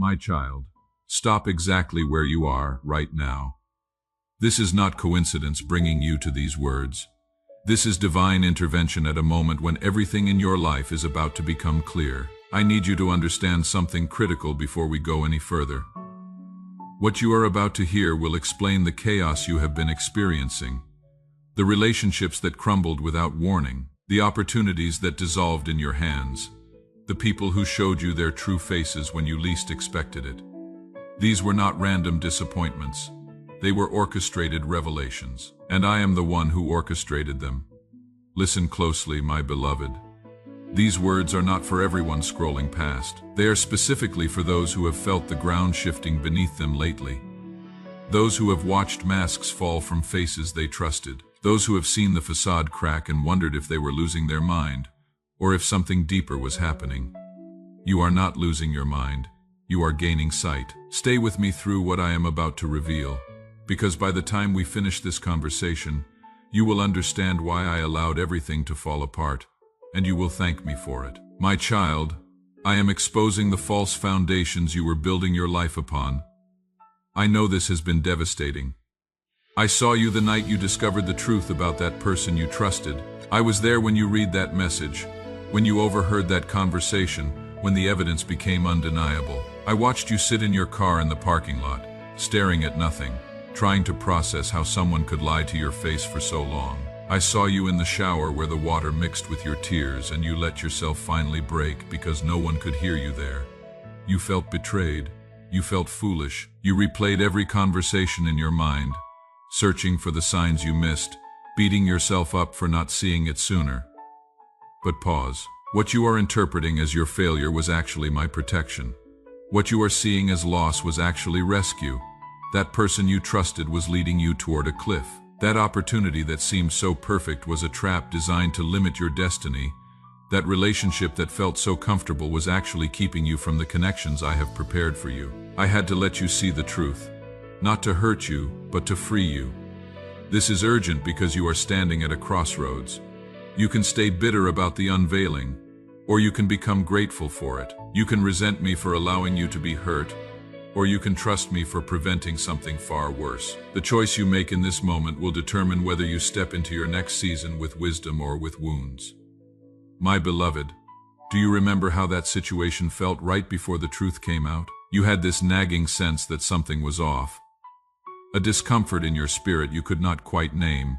My child, stop exactly where you are right now. This is not coincidence bringing you to these words. This is divine intervention at a moment when everything in your life is about to become clear. I need you to understand something critical before we go any further. What you are about to hear will explain the chaos you have been experiencing, the relationships that crumbled without warning, the opportunities that dissolved in your hands, the people who showed you their true faces when you least expected it. These were not random disappointments. They were orchestrated revelations, and I am the one who orchestrated them. Listen closely, my beloved. These words are not for everyone scrolling past. They are specifically for those who have felt the ground shifting beneath them lately. Those who have watched masks fall from faces they trusted. Those who have seen the facade crack and wondered if they were losing their mind, or if something deeper was happening. You are not losing your mind. You are gaining sight. Stay with me through what I am about to reveal, because by the time we finish this conversation, you will understand why I allowed everything to fall apart, and you will thank me for it. My child, I am exposing the false foundations you were building your life upon. I know this has been devastating. I saw you the night you discovered the truth about that person you trusted. I was there when you read that message, when you overheard that conversation, when the evidence became undeniable. I watched you sit in your car in the parking lot, staring at nothing, trying to process how someone could lie to your face for so long. I saw you in the shower where the water mixed with your tears and you let yourself finally break because no one could hear you there. You felt betrayed. You felt foolish. You replayed every conversation in your mind, searching for the signs you missed, beating yourself up for not seeing it sooner. But pause. What you are interpreting as your failure was actually my protection. What you are seeing as loss was actually rescue. That person you trusted was leading you toward a cliff. That opportunity that seemed so perfect was a trap designed to limit your destiny. That relationship that felt so comfortable was actually keeping you from the connections I have prepared for you. I had to let you see the truth. Not to hurt you, but to free you. This is urgent because you are standing at a crossroads. You can stay bitter about the unveiling, or you can become grateful for it. You can resent me for allowing you to be hurt, or you can trust me for preventing something far worse. The choice you make in this moment will determine whether you step into your next season with wisdom or with wounds. My beloved, do you remember how that situation felt right before the truth came out? You had this nagging sense that something was off. A discomfort in your spirit you could not quite name.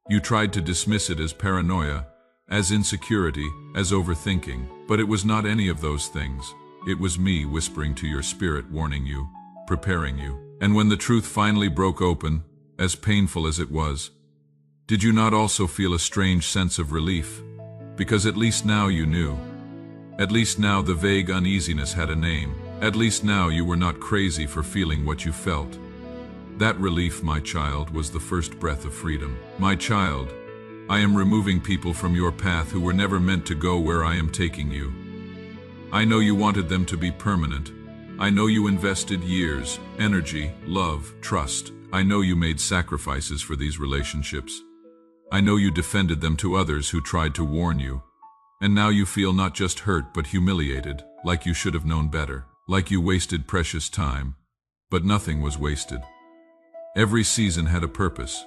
You tried to dismiss it as paranoia, as insecurity, as overthinking, but it was not any of those things. It was me whispering to your spirit, warning you, preparing you. And when the truth finally broke open, as painful as it was, did you not also feel a strange sense of relief? Because at least now you knew. At least now the vague uneasiness had a name. At least now you were not crazy for feeling what you felt. That relief, my child, was the first breath of freedom. My child, I am removing people from your path who were never meant to go where I am taking you. I know you wanted them to be permanent. I know you invested years, energy, love, trust. I know you made sacrifices for these relationships. I know you defended them to others who tried to warn you. And now you feel not just hurt but humiliated, like you should have known better, like you wasted precious time. But nothing was wasted. Every season had a purpose.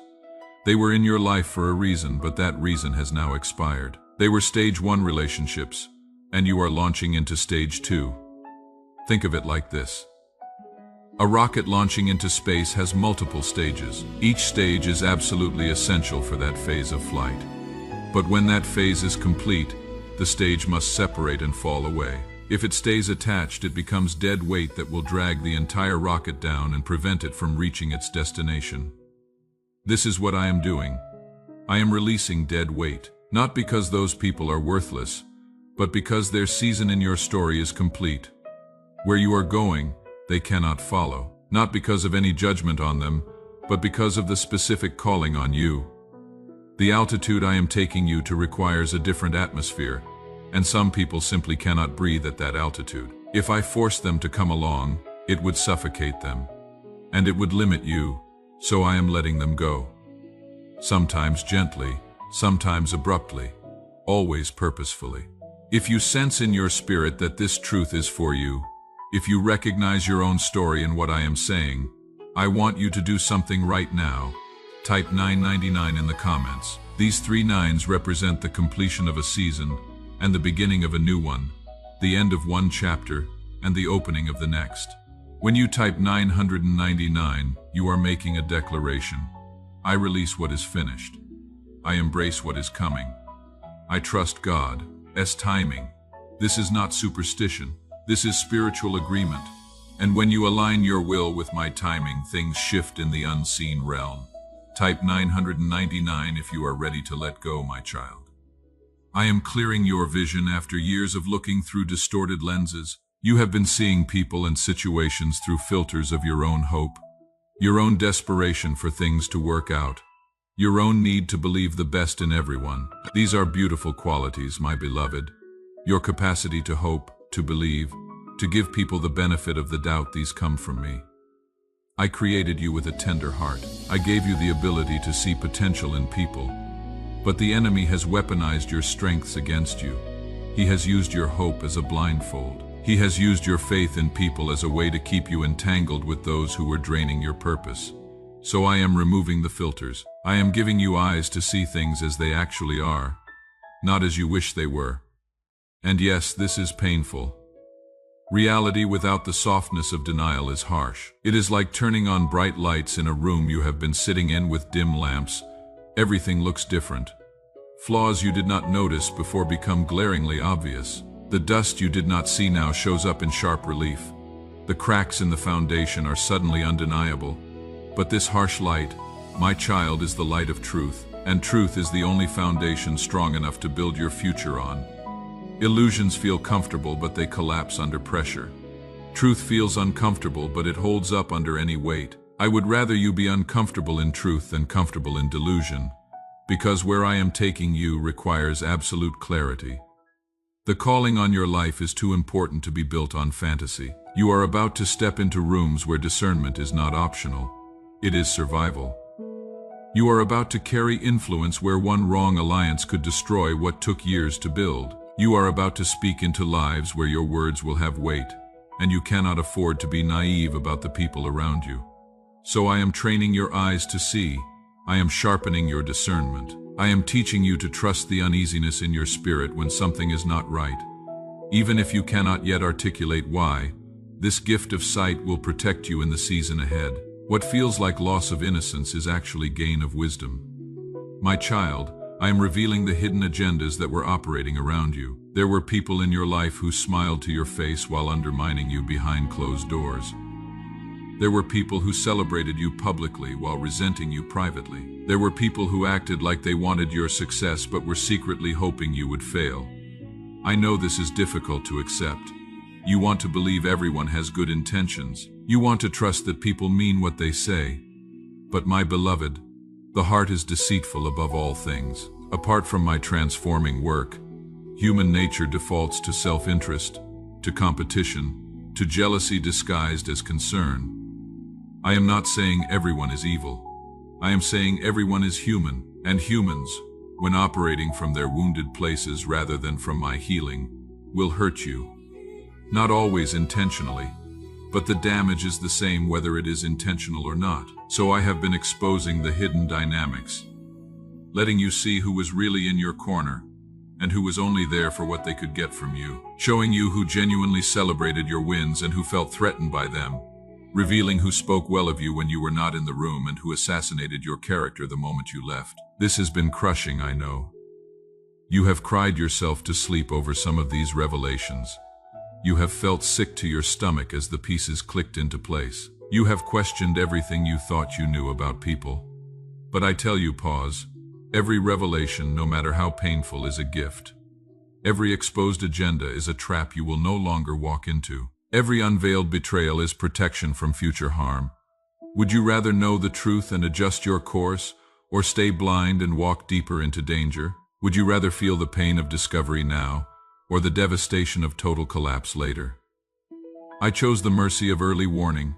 They were in your life for a reason, but that reason has now expired. They were stage 1 relationships, and you are launching into stage 2. Think of it like this. A rocket launching into space has multiple stages. Each stage is absolutely essential for that phase of flight. But when that phase is complete, the stage must separate and fall away. If it stays attached, it becomes dead weight that will drag the entire rocket down and prevent it from reaching its destination. This is what I am doing. I am releasing dead weight, not because those people are worthless, but because their season in your story is complete. Where you are going, they cannot follow, not because of any judgment on them, but because of the specific calling on you. The altitude I am taking you to requires a different atmosphere, and some people simply cannot breathe at that altitude. If I forced them to come along, it would suffocate them, and it would limit you, so I am letting them go. Sometimes gently, sometimes abruptly, always purposefully. If you sense in your spirit that this truth is for you, If you recognize your own story in what I am saying, I want you to do something right now. Type 999 in the comments. These 3 nines represent the completion of a season and the beginning of a new one, the end of one chapter and the opening of the next. When you type 999, you are making a declaration. I release what is finished. I embrace what is coming. I trust God's timing. This is not superstition. This is spiritual agreement. And when you align your will with my timing, things shift in the unseen realm. Type 999 if you are ready to let go, my child. I am clearing your vision after years of looking through distorted lenses. You have been seeing people and situations through filters of your own hope, your own desperation for things to work out, your own need to believe the best in everyone. These are beautiful qualities, my beloved. Your capacity to hope, to believe, to give people the benefit of the doubt, these come from me. I created you with a tender heart. I gave you the ability to see potential in people. But the enemy has weaponized your strengths against you. He has used your hope as a blindfold. He has used your faith in people as a way to keep you entangled with those who were draining your purpose. So I am removing the filters. I am giving you eyes to see things as they actually are, not as you wish they were. And yes, this is painful. Reality without the softness of denial is harsh. It is like turning on bright lights in a room you have been sitting in with dim lamps. Everything looks different. Flaws you did not notice before become glaringly obvious. The dust you did not see now shows up in sharp relief. The cracks in the foundation are suddenly undeniable. But this harsh light, my child, is the light of truth, and truth is the only foundation strong enough to build your future on. Illusions feel comfortable, but they collapse under pressure. Truth feels uncomfortable, but it holds up under any weight. I would rather you be uncomfortable in truth than comfortable in delusion, because where I am taking you requires absolute clarity. The calling on your life is too important to be built on fantasy. You are about to step into rooms where discernment is not optional. It is survival. You are about to carry influence where one wrong alliance could destroy what took years to build. You are about to speak into lives where your words will have weight, and you cannot afford to be naive about the people around you. So I am training your eyes to see. I am sharpening your discernment. I am teaching you to trust the uneasiness in your spirit when something is not right. Even if you cannot yet articulate why, this gift of sight will protect you in the season ahead. What feels like loss of innocence is actually gain of wisdom. My child, I am revealing the hidden agendas that were operating around you. There were people in your life who smiled to your face while undermining you behind closed doors. There were people who celebrated you publicly while resenting you privately. There were people who acted like they wanted your success but were secretly hoping you would fail. I know this is difficult to accept. You want to believe everyone has good intentions. You want to trust that people mean what they say. But my beloved, the heart is deceitful above all things. Apart from my transforming work, human nature defaults to self-interest, to competition, to jealousy disguised as concern. I am not saying everyone is evil. I am saying everyone is human, and humans, when operating from their wounded places rather than from my healing, will hurt you. Not always intentionally, but the damage is the same whether it is intentional or not. So I have been exposing the hidden dynamics, letting you see who was really in your corner and who was only there for what they could get from you, showing you who genuinely celebrated your wins and who felt threatened by them, revealing who spoke well of you when you were not in the room and who assassinated your character the moment you left. This has been crushing, I know. You have cried yourself to sleep over some of these revelations. You have felt sick to your stomach as the pieces clicked into place. You have questioned everything you thought you knew about people. But I tell you, pause. Every revelation, no matter how painful, is a gift. Every exposed agenda is a trap you will no longer walk into. Every unveiled betrayal is protection from future harm. Would you rather know the truth and adjust your course, or stay blind and walk deeper into danger? Would you rather feel the pain of discovery now, or the devastation of total collapse later? I chose the mercy of early warning.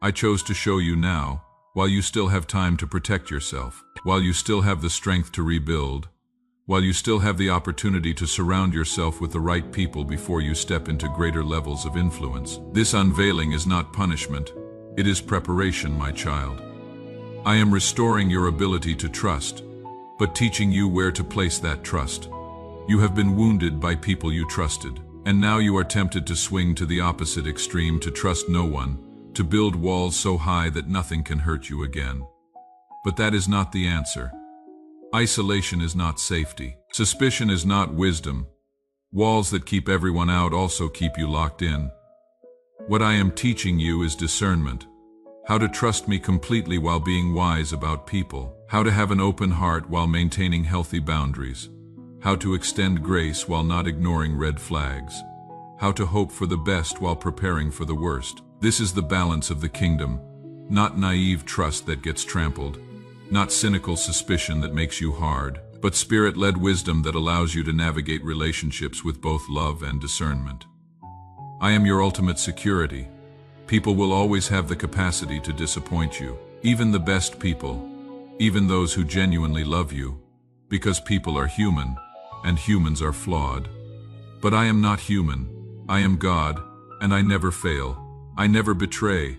I chose to show you now, while you still have time to protect yourself, while you still have the strength to rebuild, while you still have the opportunity to surround yourself with the right people before you step into greater levels of influence. This unveiling is not punishment, it is preparation, my child. I am restoring your ability to trust, but teaching you where to place that trust. You have been wounded by people you trusted, and now you are tempted to swing to the opposite extreme, to trust no one, to build walls so high that nothing can hurt you again. But that is not the answer. Isolation is not safety. Suspicion is not wisdom. Walls that keep everyone out also keep you locked in. What I am teaching you is discernment. How to trust me completely while being wise about people. How to have an open heart while maintaining healthy boundaries. How to extend grace while not ignoring red flags. How to hope for the best while preparing for the worst. This is the balance of the kingdom, not naive trust that gets trampled, not cynical suspicion that makes you hard, but spirit-led wisdom that allows you to navigate relationships with both love and discernment. I am your ultimate security. People will always have the capacity to disappoint you, even the best people, even those who genuinely love you, because people are human, and humans are flawed. But I am not human. I am God, and I never fail. I never betray.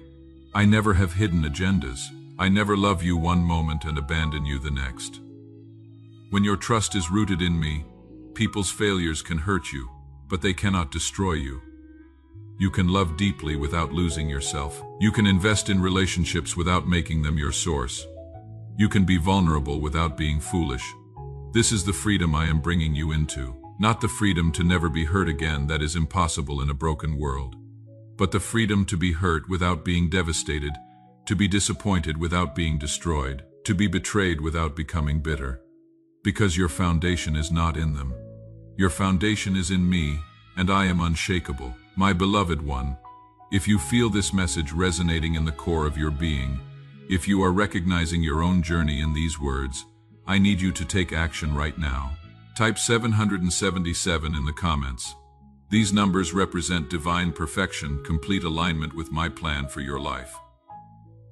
I never have hidden agendas. I never love you one moment and abandon you the next. When your trust is rooted in me, people's failures can hurt you, but they cannot destroy you. You can love deeply without losing yourself. You can invest in relationships without making them your source. You can be vulnerable without being foolish. This is the freedom I am bringing you into, not the freedom to never be hurt again that is impossible in a broken world, but the freedom to be hurt without being devastated, to be disappointed without being destroyed, to be betrayed without becoming bitter. Because your foundation is not in them. Your foundation is in me, and I am unshakable. My beloved one, if you feel this message resonating in the core of your being, if you are recognizing your own journey in these words, I need you to take action right now. Type 777 in the comments. These numbers represent divine perfection, complete alignment with my plan for your life.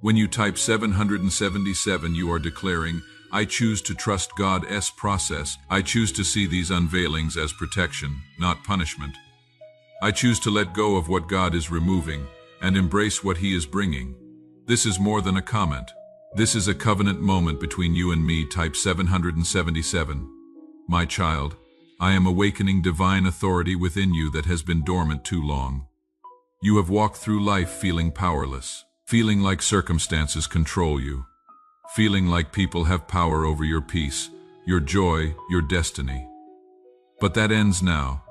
When you type 777, you are declaring, I choose to trust God's process. I choose to see these unveilings as protection, not punishment. I choose to let go of what God is removing and embrace what He is bringing. This is more than a comment. This is a covenant moment between you and me. Type 777. My child, I am awakening divine authority within you that has been dormant too long. You have walked through life feeling powerless, feeling like circumstances control you, feeling like people have power over your peace, your joy, your destiny. But that ends now.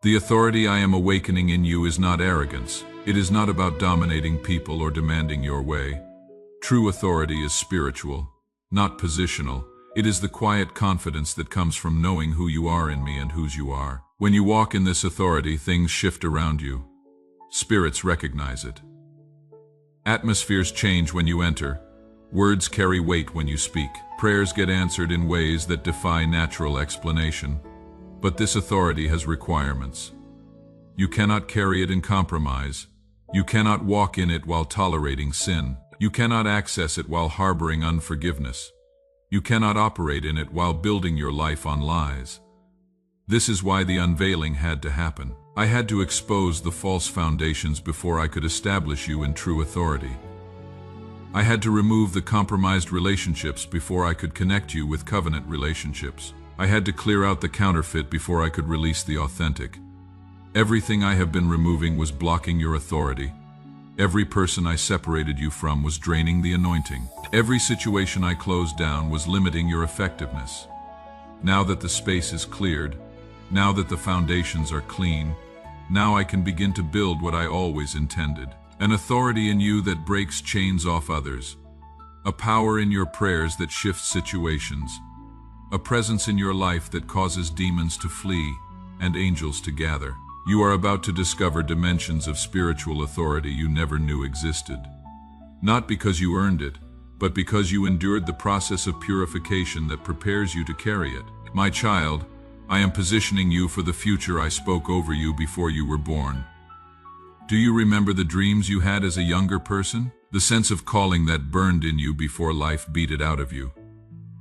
The authority I am awakening in you is not arrogance. It is not about dominating people or demanding your way. True authority is spiritual, not positional. It is the quiet confidence that comes from knowing who you are in me and whose you are. When you walk in this authority, things shift around you. Spirits recognize it. Atmospheres change when you enter. Words carry weight when you speak. Prayers get answered in ways that defy natural explanation. But this authority has requirements. You cannot carry it in compromise. You cannot walk in it while tolerating sin. You cannot access it while harboring unforgiveness. You cannot operate in it while building your life on lies. This is why the unveiling had to happen. I had to expose the false foundations before I could establish you in true authority. I had to remove the compromised relationships before I could connect you with covenant relationships. I had to clear out the counterfeit before I could release the authentic. Everything I have been removing was blocking your authority. Every person I separated you from was draining the anointing. Every situation I closed down was limiting your effectiveness. Now that the space is cleared, now that the foundations are clean, now I can begin to build what I always intended. An authority in you that breaks chains off others. A power in your prayers that shifts situations. A presence in your life that causes demons to flee and angels to gather. You are about to discover dimensions of spiritual authority you never knew existed. Not because you earned it, but because you endured the process of purification that prepares you to carry it. My child, I am positioning you for the future I spoke over you before you were born. Do you remember the dreams you had as a younger person? The sense of calling that burned in you before life beat it out of you?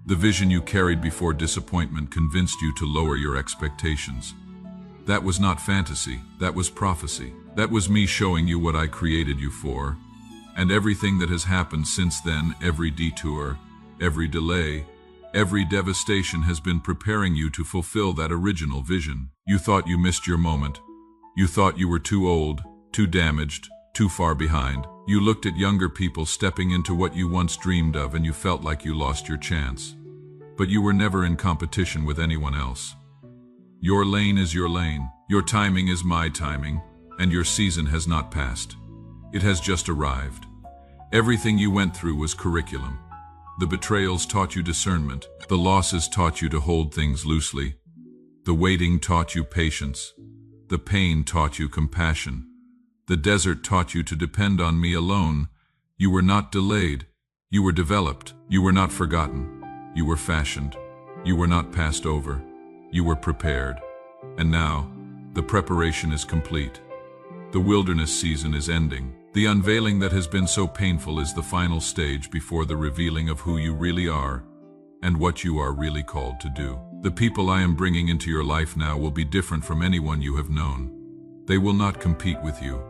The vision you carried before disappointment convinced you to lower your expectations. That was not fantasy, that was prophecy. That was me showing you what I created you for. And everything that has happened since then, every detour, every delay, every devastation has been preparing you to fulfill that original vision. You thought you missed your moment. You thought you were too old, too damaged, too far behind. You looked at younger people stepping into what you once dreamed of and you felt like you lost your chance. But you were never in competition with anyone else. Your lane is your lane, your timing is my timing, and your season has not passed. It has just arrived. Everything you went through was curriculum. The betrayals taught you discernment. The losses taught you to hold things loosely. The waiting taught you patience. The pain taught you compassion. The desert taught you to depend on me alone. You were not delayed. You were developed. You were not forgotten. You were fashioned. You were not passed over. You were prepared. And now, the preparation is complete. The wilderness season is ending. The unveiling that has been so painful is the final stage before the revealing of who you really are and what you are really called to do. The people I am bringing into your life now will be different from anyone you have known. They will not compete with you.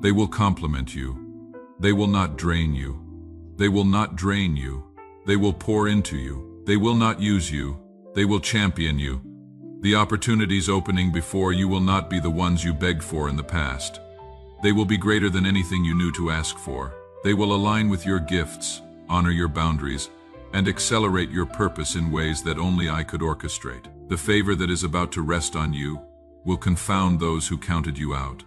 They will complement you. They will not drain you. They will not drain you. They will pour into you. They will not use you. They will champion you. The opportunities opening before you will not be the ones you begged for in the past. They will be greater than anything you knew to ask for. They will align with your gifts, honor your boundaries, and accelerate your purpose in ways that only I could orchestrate. The favor that is about to rest on you will confound those who counted you out.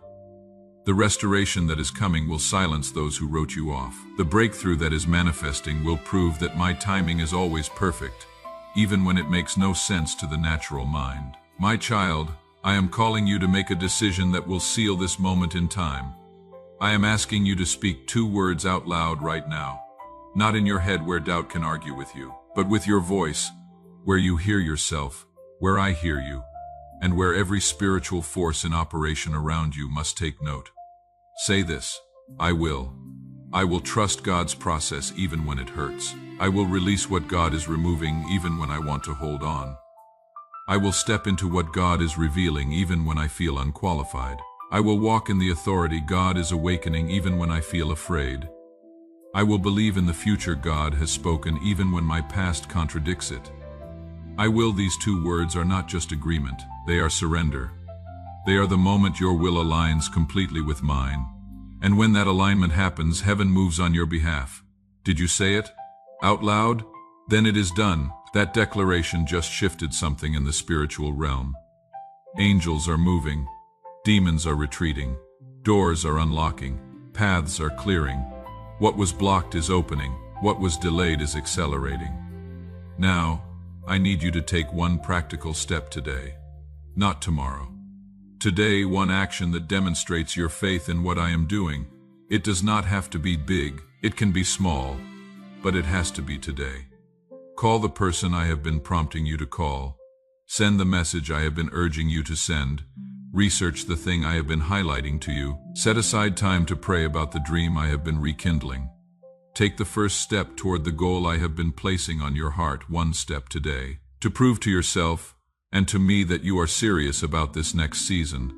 The restoration that is coming will silence those who wrote you off. The breakthrough that is manifesting will prove that my timing is always perfect, even when it makes no sense to the natural mind. My child, I am calling you to make a decision that will seal this moment in time. I am asking you to speak 2 words out loud right now, not in your head where doubt can argue with you, but with your voice, where you hear yourself, where I hear you, and where every spiritual force in operation around you must take note. Say this: I will. I will trust God's process even when it hurts. I will release what God is removing even when I want to hold on. I will step into what God is revealing even when I feel unqualified. I will walk in the authority God is awakening even when I feel afraid. I will believe in the future God has spoken even when my past contradicts it. I will. These 2 words are not just agreement, they are surrender. They are the moment your will aligns completely with mine. And when that alignment happens, heaven moves on your behalf. Did you say it out loud? Then it is done. That declaration just shifted something in the spiritual realm. Angels are moving. Demons are retreating. Doors are unlocking. Paths are clearing. What was blocked is opening. What was delayed is accelerating. Now, I need you to take one practical step today, not tomorrow. Today, one action that demonstrates your faith in what I am doing. It does not have to be big. It can be small, but it has to be today. Call the person I have been prompting you to call. Send the message I have been urging you to send. Research the thing I have been highlighting to you. Set aside time to pray about the dream I have been rekindling. Take the first step toward the goal I have been placing on your heart, one step today, to prove to yourself and to me that you are serious about this next season,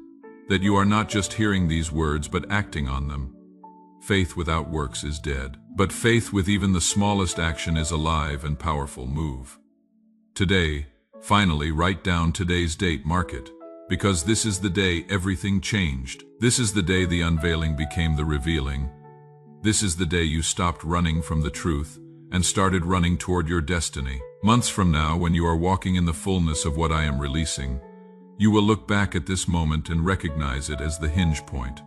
that you are not just hearing these words but acting on them. Faith without works is dead, but faith with even the smallest action is alive and powerful. Move. Today, finally, write down today's date, mark it, because this is the day everything changed. This is the day the unveiling became the revealing. This is the day you stopped running from the truth and started running toward your destiny. Months from now, when you are walking in the fullness of what I am releasing, you will look back at this moment and recognize it as the hinge point.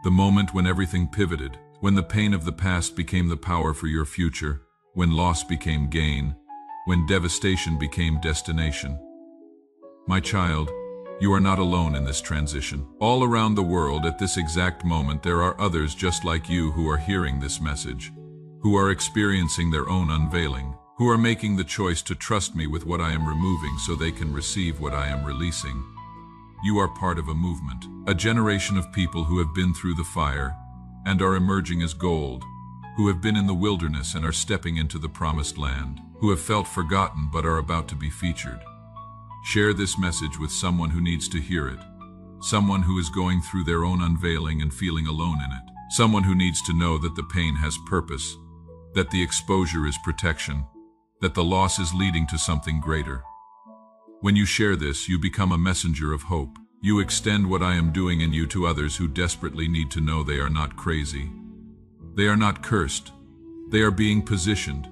The moment when everything pivoted, when the pain of the past became the power for your future, when loss became gain, when devastation became destination. My child, you are not alone in this transition. All around the world at this exact moment there are others just like you who are hearing this message, who are experiencing their own unveiling, who are making the choice to trust me with what I am removing so they can receive what I am releasing. You are part of a movement, a generation of people who have been through the fire and are emerging as gold, who have been in the wilderness and are stepping into the promised land. who have felt forgotten but are about to be featured. Share this message with someone who needs to hear it, someone who is going through their own unveiling and feeling alone in it, someone who needs to know that the pain has purpose, that the exposure is protection, that the loss is leading to something greater. When you share this, you become a messenger of hope. You extend what I am doing in you to others who desperately need to know they are not crazy. They are not cursed. They are being positioned.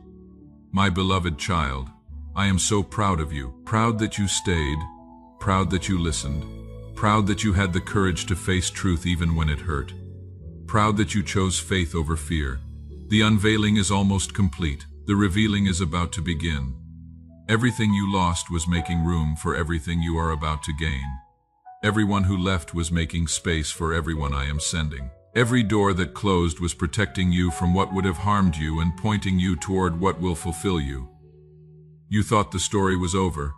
My beloved child, I am so proud of you. Proud that you stayed. Proud that you listened. Proud that you had the courage to face truth even when it hurt. Proud that you chose faith over fear. The unveiling is almost complete. The revealing is about to begin. Everything you lost was making room for everything you are about to gain. Everyone who left was making space for everyone I am sending. Every door that closed was protecting you from what would have harmed you and pointing you toward what will fulfill you. You thought the story was over.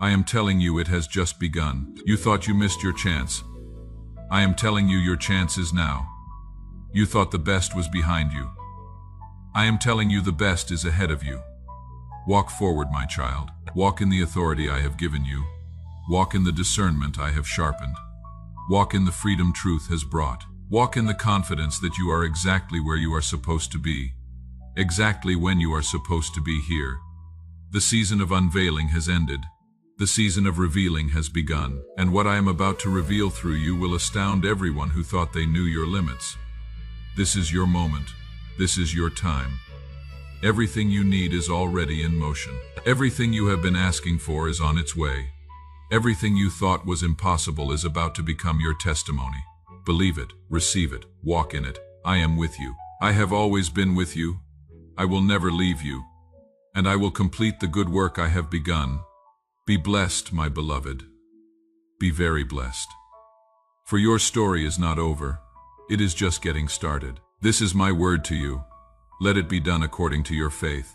I am telling you it has just begun. You thought you missed your chance. I am telling you your chance is now. You thought the best was behind you. I am telling you the best is ahead of you. Walk forward, my child. Walk in the authority I have given you. Walk in the discernment I have sharpened. Walk in the freedom truth has brought. Walk in the confidence that you are exactly where you are supposed to be, exactly when you are supposed to be here. The season of unveiling has ended. The season of revealing has begun, and what I am about to reveal through you will astound everyone who thought they knew your limits. This is your moment. This is your time. Everything you need is already in motion. Everything you have been asking for is on its way. Everything you thought was impossible is about to become your testimony. Believe it, receive it, walk in it. I am with you. I have always been with you. I will never leave you. And I will complete the good work I have begun. Be blessed, my beloved. Be very blessed. For your story is not over. It is just getting started. This is my word to you. Let it be done according to your faith.